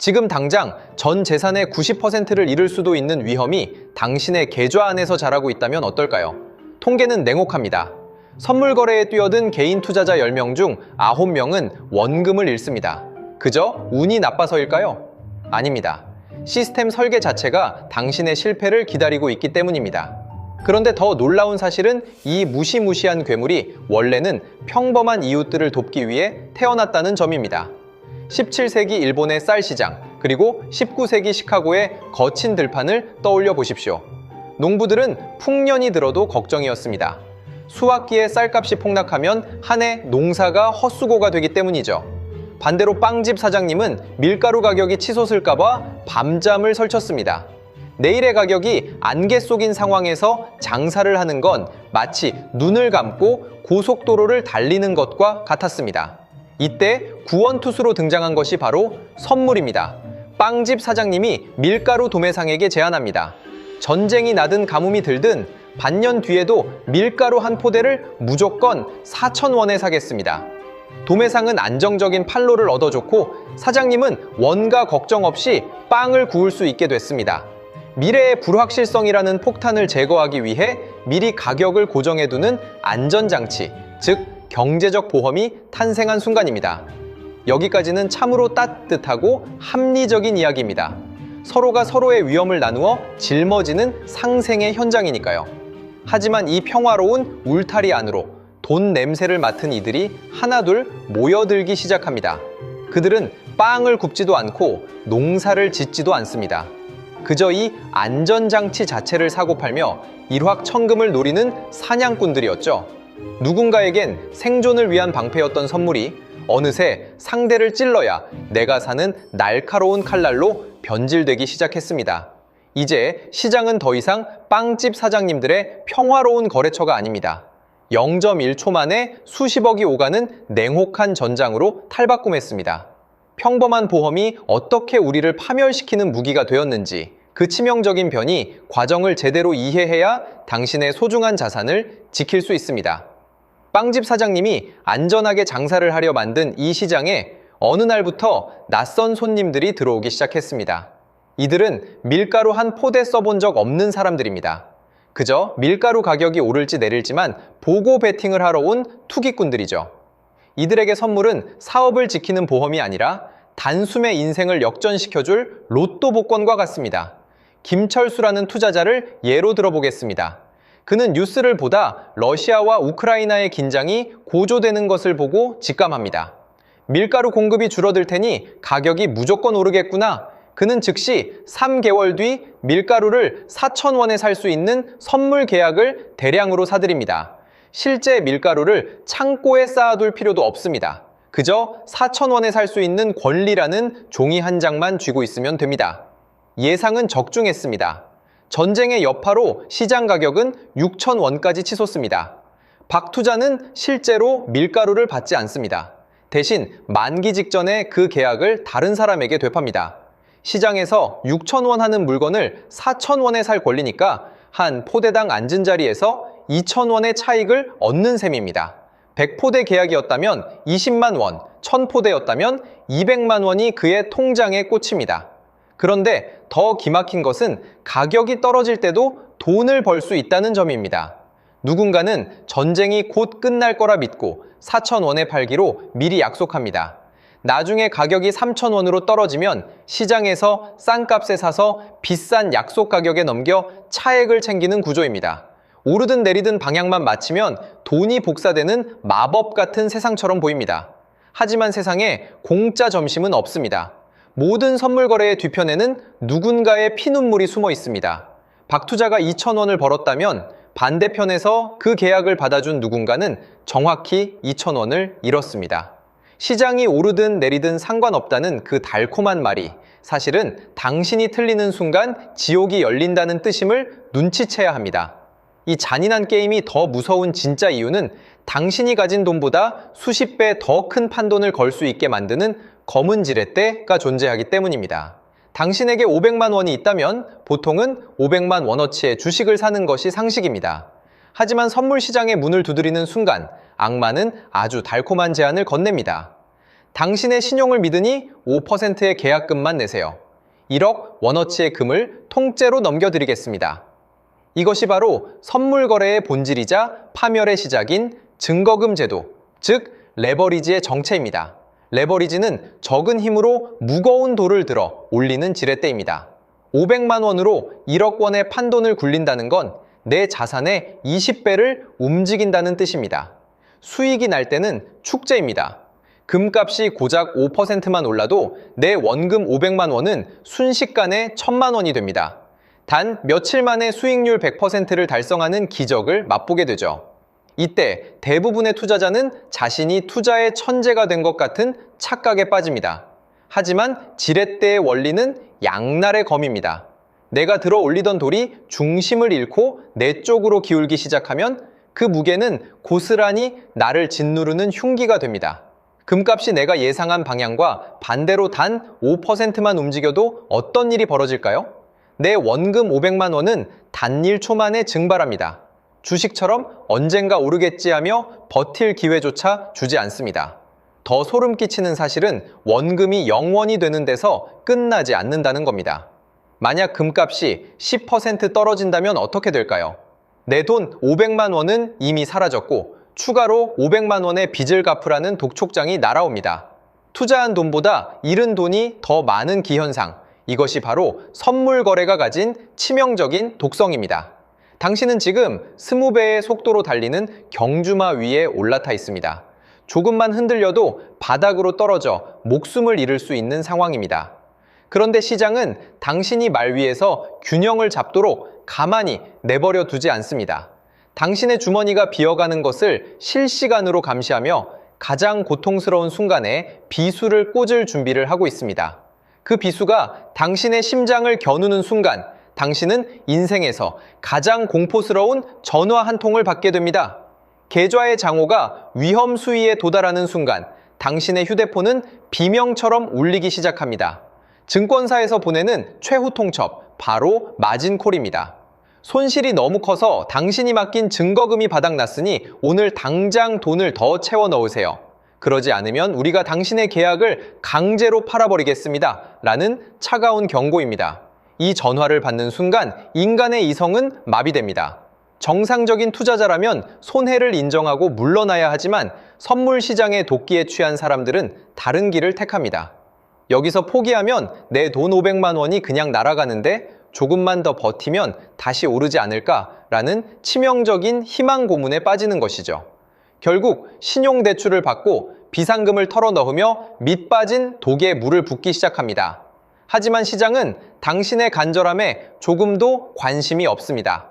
지금 당장 전 재산의 90%를 잃을 수도 있는 위험이 당신의 계좌 안에서 자라고 있다면 어떨까요? 통계는 냉혹합니다. 선물 거래에 뛰어든 개인 투자자 10명 중 9명은 원금을 잃습니다. 그저 운이 나빠서일까요? 아닙니다. 시스템 설계 자체가 당신의 실패를 기다리고 있기 때문입니다. 그런데 더 놀라운 사실은 이 무시무시한 괴물이 원래는 평범한 이웃들을 돕기 위해 태어났다는 점입니다. 17세기 일본의 쌀 시장, 그리고 19세기 시카고의 거친 들판을 떠올려 보십시오. 농부들은 풍년이 들어도 걱정이었습니다. 수확기에 쌀값이 폭락하면 한 해 농사가 헛수고가 되기 때문이죠. 반대로 빵집 사장님은 밀가루 가격이 치솟을까봐 밤잠을 설쳤습니다. 내일의 가격이 안개 속인 상황에서 장사를 하는 건 마치 눈을 감고 고속도로를 달리는 것과 같았습니다. 이때 구원투수로 등장한 것이 바로 선물입니다. 빵집 사장님이 밀가루 도매상에게 제안합니다. 전쟁이 나든 가뭄이 들든 반년 뒤에도 밀가루 한 포대를 무조건 4,000원에 사겠습니다. 도매상은 안정적인 판로를 얻어줬고 사장님은 원가 걱정 없이 빵을 구울 수 있게 됐습니다. 미래의 불확실성이라는 폭탄을 제거하기 위해 미리 가격을 고정해두는 안전장치, 즉 경제적 보험이 탄생한 순간입니다. 여기까지는 참으로 따뜻하고 합리적인 이야기입니다. 서로가 서로의 위험을 나누어 짊어지는 상생의 현장이니까요. 하지만 이 평화로운 울타리 안으로 돈 냄새를 맡은 이들이 하나둘 모여들기 시작합니다. 그들은 빵을 굽지도 않고 농사를 짓지도 않습니다. 그저 이 안전장치 자체를 사고팔며 일확천금을 노리는 사냥꾼들이었죠. 누군가에겐 생존을 위한 방패였던 선물이 어느새 상대를 찔러야 내가 사는 날카로운 칼날로 변질되기 시작했습니다. 이제 시장은 더 이상 빵집 사장님들의 평화로운 거래처가 아닙니다. 0.1초 만에 수십억이 오가는 냉혹한 전장으로 탈바꿈했습니다. 평범한 보험이 어떻게 우리를 파멸시키는 무기가 되었는지 그 치명적인 변이 과정을 제대로 이해해야 당신의 소중한 자산을 지킬 수 있습니다. 빵집 사장님이 안전하게 장사를 하려 만든 이 시장에 어느 날부터 낯선 손님들이 들어오기 시작했습니다. 이들은 밀가루 한 포대 써본 적 없는 사람들입니다. 그저 밀가루 가격이 오를지 내릴지만 보고 베팅을 하러 온 투기꾼들이죠. 이들에게 선물은 사업을 지키는 보험이 아니라 단숨에 인생을 역전시켜줄 로또 복권과 같습니다. 김철수라는 투자자를 예로 들어보겠습니다. 그는 뉴스를 보다 러시아와 우크라이나의 긴장이 고조되는 것을 보고 직감합니다. 밀가루 공급이 줄어들 테니 가격이 무조건 오르겠구나. 그는 즉시 3개월 뒤 밀가루를 4,000원에 살 수 있는 선물 계약을 대량으로 사들입니다. 실제 밀가루를 창고에 쌓아둘 필요도 없습니다. 그저 4,000원에 살 수 있는 권리라는 종이 한 장만 쥐고 있으면 됩니다. 예상은 적중했습니다. 전쟁의 여파로 시장 가격은 6,000원까지 치솟습니다. 박 투자는 실제로 밀가루를 받지 않습니다. 대신 만기 직전에 그 계약을 다른 사람에게 되팝니다. 시장에서 6,000원 하는 물건을 4,000원에 살 권리니까 한 포대당 앉은 자리에서 2,000원의 차익을 얻는 셈입니다. 100포대 계약이었다면 20만 원, 1,000포대였다면 200만 원이 그의 통장에 꽂힙니다. 그런데 더 기막힌 것은 가격이 떨어질 때도 돈을 벌 수 있다는 점입니다. 누군가는 전쟁이 곧 끝날 거라 믿고 4,000원에 팔기로 미리 약속합니다. 나중에 가격이 3,000원으로 떨어지면 시장에서 싼 값에 사서 비싼 약속 가격에 넘겨 차액을 챙기는 구조입니다. 오르든 내리든 방향만 맞추면 돈이 복사되는 마법 같은 세상처럼 보입니다. 하지만 세상에 공짜 점심은 없습니다. 모든 선물 거래의 뒤편에는 누군가의 피눈물이 숨어 있습니다. 박 투자가 2,000원을 벌었다면 반대편에서 그 계약을 받아준 누군가는 정확히 2,000원을 잃었습니다. 시장이 오르든 내리든 상관없다는 그 달콤한 말이 사실은 당신이 틀리는 순간 지옥이 열린다는 뜻임을 눈치채야 합니다. 이 잔인한 게임이 더 무서운 진짜 이유는 당신이 가진 돈보다 수십 배 더 큰 판돈을 걸 수 있게 만드는 검은 지렛대가 존재하기 때문입니다. 당신에게 500만 원이 있다면 보통은 500만 원어치의 주식을 사는 것이 상식입니다. 하지만 선물 시장의 문을 두드리는 순간 악마는 아주 달콤한 제안을 건넵니다. 당신의 신용을 믿으니 5%의 계약금만 내세요. 1억 원어치의 금을 통째로 넘겨드리겠습니다. 이것이 바로 선물 거래의 본질이자 파멸의 시작인 증거금 제도, 즉 레버리지의 정체입니다. 레버리지는 적은 힘으로 무거운 돌을 들어 올리는 지렛대입니다. 500만 원으로 1억 원의 판돈을 굴린다는 건 내 자산의 20배를 움직인다는 뜻입니다. 수익이 날 때는 축제입니다. 금값이 고작 5%만 올라도 내 원금 500만 원은 순식간에 1000만 원이 됩니다. 단 며칠 만에 수익률 100%를 달성하는 기적을 맛보게 되죠. 이때 대부분의 투자자는 자신이 투자의 천재가 된 것 같은 착각에 빠집니다. 하지만 지렛대의 원리는 양날의 검입니다. 내가 들어 올리던 돌이 중심을 잃고 내 쪽으로 기울기 시작하면 그 무게는 고스란히 나를 짓누르는 흉기가 됩니다. 금값이 내가 예상한 방향과 반대로 단 5%만 움직여도 어떤 일이 벌어질까요? 내 원금 500만 원은 단 1초 만에 증발합니다. 주식처럼 언젠가 오르겠지 하며 버틸 기회조차 주지 않습니다. 더 소름 끼치는 사실은 원금이 0원이 되는 데서 끝나지 않는다는 겁니다. 만약 금값이 10% 떨어진다면 어떻게 될까요? 내 돈 500만 원은 이미 사라졌고 추가로 500만 원의 빚을 갚으라는 독촉장이 날아옵니다. 투자한 돈보다 잃은 돈이 더 많은 기현상, 이것이 바로 선물 거래가 가진 치명적인 독성입니다. 당신은 지금 20배의 속도로 달리는 경주마 위에 올라타 있습니다. 조금만 흔들려도 바닥으로 떨어져 목숨을 잃을 수 있는 상황입니다. 그런데 시장은 당신이 말 위에서 균형을 잡도록 가만히 내버려 두지 않습니다. 당신의 주머니가 비어가는 것을 실시간으로 감시하며 가장 고통스러운 순간에 비수를 꽂을 준비를 하고 있습니다. 그 비수가 당신의 심장을 겨누는 순간, 당신은 인생에서 가장 공포스러운 전화 한 통을 받게 됩니다. 계좌의 장호가 위험 수위에 도달하는 순간, 당신의 휴대폰은 비명처럼 울리기 시작합니다. 증권사에서 보내는 최후 통첩, 바로 마진콜입니다. 손실이 너무 커서 당신이 맡긴 증거금이 바닥났으니 오늘 당장 돈을 더 채워 넣으세요. 그러지 않으면 우리가 당신의 계약을 강제로 팔아버리겠습니다. 라는 차가운 경고입니다. 이 전화를 받는 순간 인간의 이성은 마비됩니다. 정상적인 투자자라면 손해를 인정하고 물러나야 하지만 선물 시장의 도끼에 취한 사람들은 다른 길을 택합니다. 여기서 포기하면 내 돈 500만 원이 그냥 날아가는데 조금만 더 버티면 다시 오르지 않을까라는 치명적인 희망 고문에 빠지는 것이죠. 결국 신용대출을 받고 비상금을 털어넣으며 밑 빠진 독에 물을 붓기 시작합니다. 하지만 시장은 당신의 간절함에 조금도 관심이 없습니다.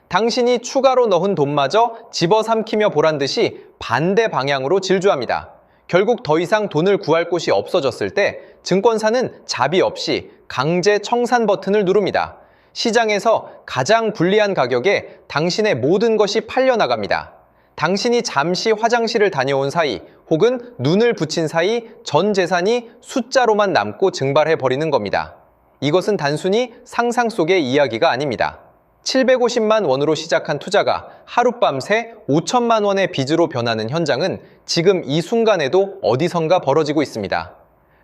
당신이 추가로 넣은 돈마저 집어삼키며 보란듯이 반대 방향으로 질주합니다. 결국 더 이상 돈을 구할 곳이 없어졌을 때 증권사는 자비 없이 강제 청산 버튼을 누릅니다. 시장에서 가장 불리한 가격에 당신의 모든 것이 팔려나갑니다. 당신이 잠시 화장실을 다녀온 사이 혹은 눈을 붙인 사이 전 재산이 숫자로만 남고 증발해버리는 겁니다. 이것은 단순히 상상 속의 이야기가 아닙니다. 750만 원으로 시작한 투자가 하룻밤새 5천만 원의 빚으로 변하는 현장은 지금 이 순간에도 어디선가 벌어지고 있습니다.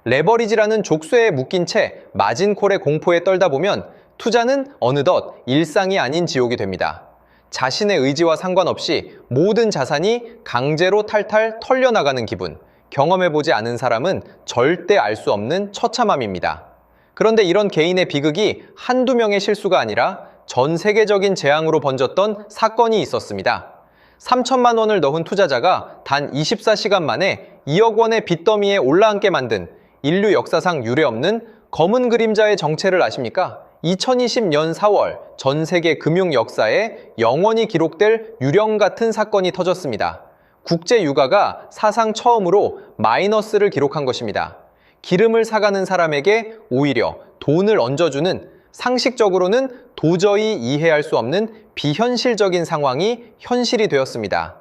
레버리지라는 족쇄에 묶인 채 마진콜의 공포에 떨다 보면 투자는 어느덧 일상이 아닌 지옥이 됩니다. 자신의 의지와 상관없이 모든 자산이 강제로 탈탈 털려나가는 기분, 경험해보지 않은 사람은 절대 알 수 없는 처참함입니다. 그런데 이런 개인의 비극이 한두 명의 실수가 아니라 전 세계적인 재앙으로 번졌던 사건이 있었습니다. 3천만 원을 넣은 투자자가 단 24시간 만에 2억 원의 빚더미에 올라앉게 만든 인류 역사상 유례없는 검은 그림자의 정체를 아십니까? 2020년 4월 전 세계 금융 역사에 영원히 기록될 유령 같은 사건이 터졌습니다. 국제 유가가 사상 처음으로 마이너스를 기록한 것입니다. 기름을 사가는 사람에게 오히려 돈을 얹어주는, 상식적으로는 도저히 이해할 수 없는 비현실적인 상황이 현실이 되었습니다.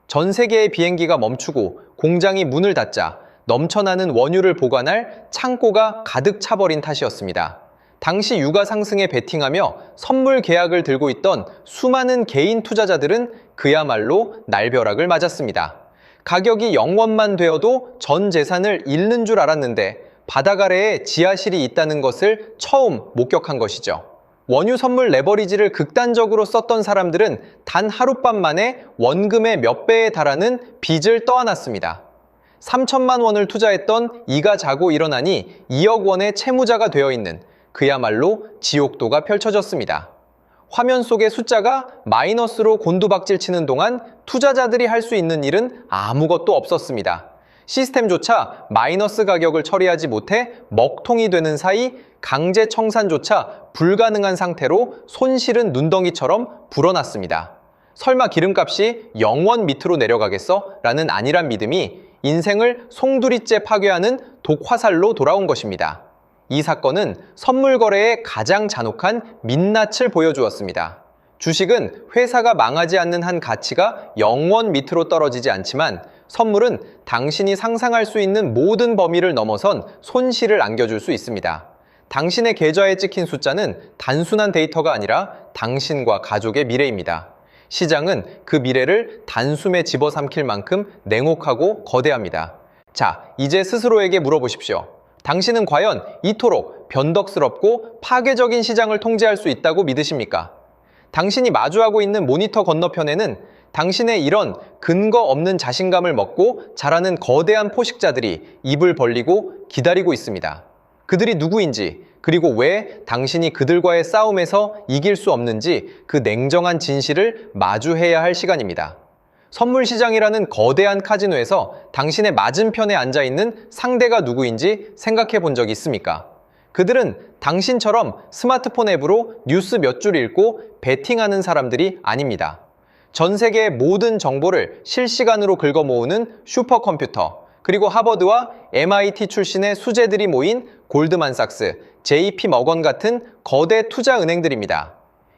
전 세계의 비행기가 멈추고 공장이 문을 닫자 넘쳐나는 원유를 보관할 창고가 가득 차버린 탓이었습니다. 당시 유가 상승에 베팅하며 선물 계약을 들고 있던 수많은 개인 투자자들은 그야말로 날벼락을 맞았습니다. 가격이 0원만 되어도 전 재산을 잃는 줄 알았는데 바닥 아래에 지하실이 있다는 것을 처음 목격한 것이죠. 원유 선물 레버리지를 극단적으로 썼던 사람들은 단 하룻밤 만에 원금의 몇 배에 달하는 빚을 떠안았습니다. 3천만 원을 투자했던 이가 자고 일어나니 2억 원의 채무자가 되어 있는 그야말로 지옥도가 펼쳐졌습니다. 화면 속의 숫자가 마이너스로 곤두박질 치는 동안 투자자들이 할 수 있는 일은 아무것도 없었습니다. 시스템조차 마이너스 가격을 처리하지 못해 먹통이 되는 사이 강제 청산조차 불가능한 상태로 손실은 눈덩이처럼 불어났습니다. 설마 기름값이 0원 밑으로 내려가겠어? 라는 안일한 믿음이 인생을 송두리째 파괴하는 독화살로 돌아온 것입니다. 이 사건은 선물 거래의 가장 잔혹한 민낯을 보여주었습니다. 주식은 회사가 망하지 않는 한 가치가 0원 밑으로 떨어지지 않지만 선물은 당신이 상상할 수 있는 모든 범위를 넘어선 손실을 안겨줄 수 있습니다. 당신의 계좌에 찍힌 숫자는 단순한 데이터가 아니라 당신과 가족의 미래입니다. 시장은 그 미래를 단숨에 집어삼킬 만큼 냉혹하고 거대합니다. 자, 이제 스스로에게 물어보십시오. 당신은 과연 이토록 변덕스럽고 파괴적인 시장을 통제할 수 있다고 믿으십니까? 당신이 마주하고 있는 모니터 건너편에는 당신의 이런 근거 없는 자신감을 먹고 자라는 거대한 포식자들이 입을 벌리고 기다리고 있습니다. 그들이 누구인지, 그리고 왜 당신이 그들과의 싸움에서 이길 수 없는지 그 냉정한 진실을 마주해야 할 시간입니다. 선물 시장이라는 거대한 카지노에서 당신의 맞은편에 앉아있는 상대가 누구인지 생각해 본 적이 있습니까? 그들은 당신처럼 스마트폰 앱으로 뉴스 몇 줄 읽고 베팅하는 사람들이 아닙니다. 전 세계의 모든 정보를 실시간으로 긁어 모으는 슈퍼컴퓨터, 그리고 하버드와 MIT 출신의 수재들이 모인 골드만삭스, JP 머건 같은 거대 투자 은행들입니다.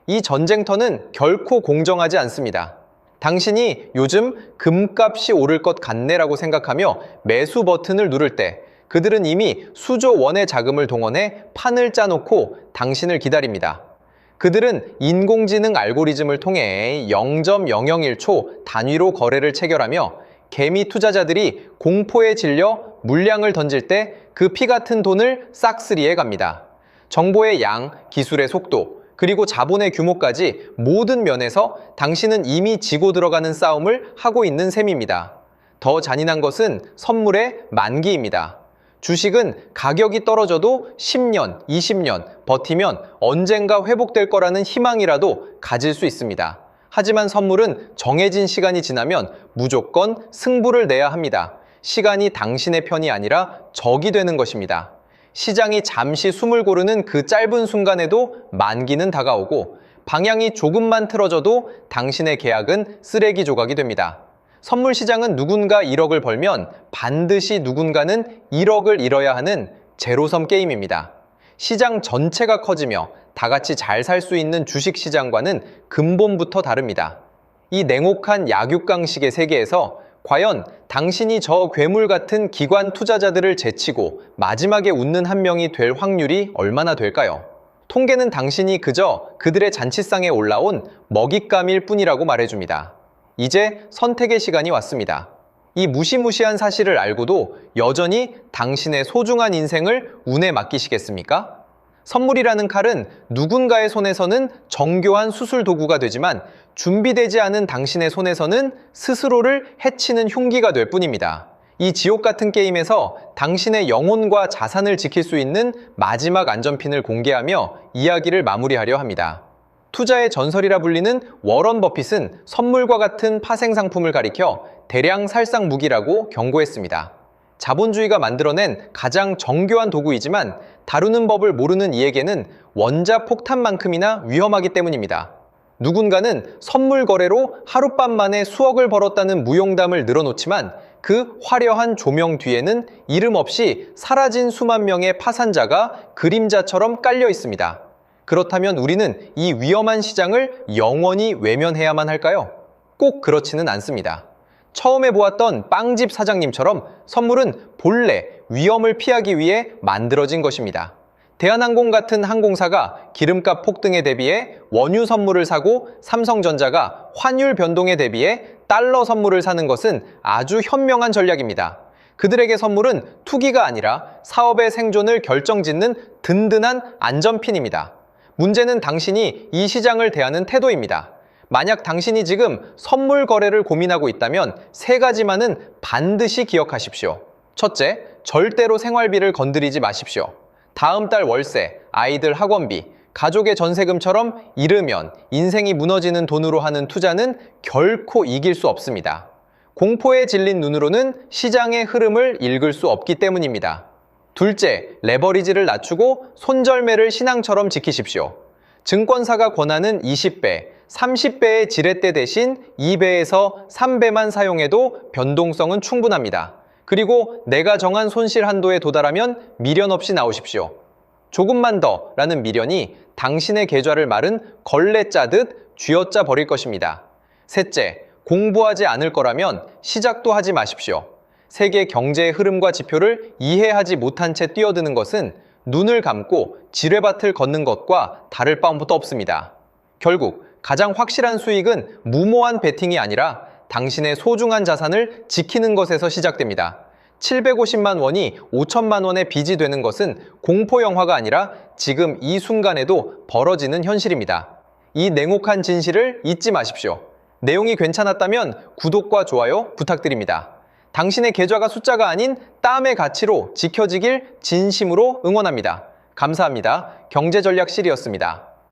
이 전쟁터는 결코 공정하지 않습니다. 당신이 요즘 금값이 오를 것 같네라고 생각하며 매수 버튼을 누를 때 그들은 이미 수조 원의 자금을 동원해 판을 짜놓고 당신을 기다립니다. 그들은 인공지능 알고리즘을 통해 0.001초 단위로 거래를 체결하며 개미 투자자들이 공포에 질려 물량을 던질 때 그 피 같은 돈을 싹쓸이해 갑니다. 정보의 양, 기술의 속도, 그리고 자본의 규모까지 모든 면에서 당신은 이미 지고 들어가는 싸움을 하고 있는 셈입니다. 더 잔인한 것은 선물의 만기입니다. 주식은 가격이 떨어져도 10년, 20년 버티면 언젠가 회복될 거라는 희망이라도 가질 수 있습니다. 하지만 선물은 정해진 시간이 지나면 무조건 승부를 내야 합니다. 시간이 당신의 편이 아니라 적이 되는 것입니다. 시장이 잠시 숨을 고르는 그 짧은 순간에도 만기는 다가오고 방향이 조금만 틀어져도 당신의 계약은 쓰레기 조각이 됩니다. 선물 시장은 누군가 1억을 벌면 반드시 누군가는 1억을 잃어야 하는 제로섬 게임입니다. 시장 전체가 커지며 다 같이 잘 살 수 있는 주식 시장과는 근본부터 다릅니다. 이 냉혹한 약육강식의 세계에서 과연 당신이 저 괴물 같은 기관 투자자들을 제치고 마지막에 웃는 한 명이 될 확률이 얼마나 될까요? 통계는 당신이 그저 그들의 잔치상에 올라온 먹잇감일 뿐이라고 말해줍니다. 이제 선택의 시간이 왔습니다. 이 무시무시한 사실을 알고도 여전히 당신의 소중한 인생을 운에 맡기시겠습니까? 선물이라는 칼은 누군가의 손에서는 정교한 수술 도구가 되지만 준비되지 않은 당신의 손에서는 스스로를 해치는 흉기가 될 뿐입니다. 이 지옥 같은 게임에서 당신의 영혼과 자산을 지킬 수 있는 마지막 안전핀을 공개하며 이야기를 마무리하려 합니다. 투자의 전설이라 불리는 워런 버핏은 선물과 같은 파생 상품을 가리켜 대량 살상 무기라고 경고했습니다. 자본주의가 만들어낸 가장 정교한 도구이지만 다루는 법을 모르는 이에게는 원자폭탄만큼이나 위험하기 때문입니다. 누군가는 선물 거래로 하룻밤 만에 수억을 벌었다는 무용담을 늘어놓지만 그 화려한 조명 뒤에는 이름 없이 사라진 수만 명의 파산자가 그림자처럼 깔려 있습니다. 그렇다면 우리는 이 위험한 시장을 영원히 외면해야만 할까요? 꼭 그렇지는 않습니다. 처음에 보았던 빵집 사장님처럼 선물은 본래 위험을 피하기 위해 만들어진 것입니다. 대한항공 같은 항공사가 기름값 폭등에 대비해 원유 선물을 사고 삼성전자가 환율 변동에 대비해 달러 선물을 사는 것은 아주 현명한 전략입니다. 그들에게 선물은 투기가 아니라 사업의 생존을 결정짓는 든든한 안전핀입니다. 문제는 당신이 이 시장을 대하는 태도입니다. 만약 당신이 지금 선물 거래를 고민하고 있다면 세 가지만은 반드시 기억하십시오. 첫째, 절대로 생활비를 건드리지 마십시오. 다음 달 월세, 아이들 학원비, 가족의 전세금처럼 잃으면 인생이 무너지는 돈으로 하는 투자는 결코 이길 수 없습니다. 공포에 질린 눈으로는 시장의 흐름을 읽을 수 없기 때문입니다. 둘째, 레버리지를 낮추고 손절매를 신앙처럼 지키십시오. 증권사가 권하는 20배, 30배의 지렛대 대신 2배에서 3배만 사용해도 변동성은 충분합니다. 그리고 내가 정한 손실 한도에 도달하면 미련 없이 나오십시오. 조금만 더 라는 미련이 당신의 계좌를 마른 걸레 짜듯 쥐어짜 버릴 것입니다. 셋째, 공부하지 않을 거라면 시작도 하지 마십시오. 세계 경제의 흐름과 지표를 이해하지 못한 채 뛰어드는 것은 눈을 감고 지뢰밭을 걷는 것과 다를 바도 없습니다. 결국 가장 확실한 수익은 무모한 베팅이 아니라 당신의 소중한 자산을 지키는 것에서 시작됩니다. 750만 원이 5천만 원의 빚이 되는 것은 공포 영화가 아니라 지금 이 순간에도 벌어지는 현실입니다. 이 냉혹한 진실을 잊지 마십시오. 내용이 괜찮았다면 구독과 좋아요 부탁드립니다. 당신의 계좌가 숫자가 아닌 땀의 가치로 지켜지길 진심으로 응원합니다. 감사합니다. 경제전략실이었습니다.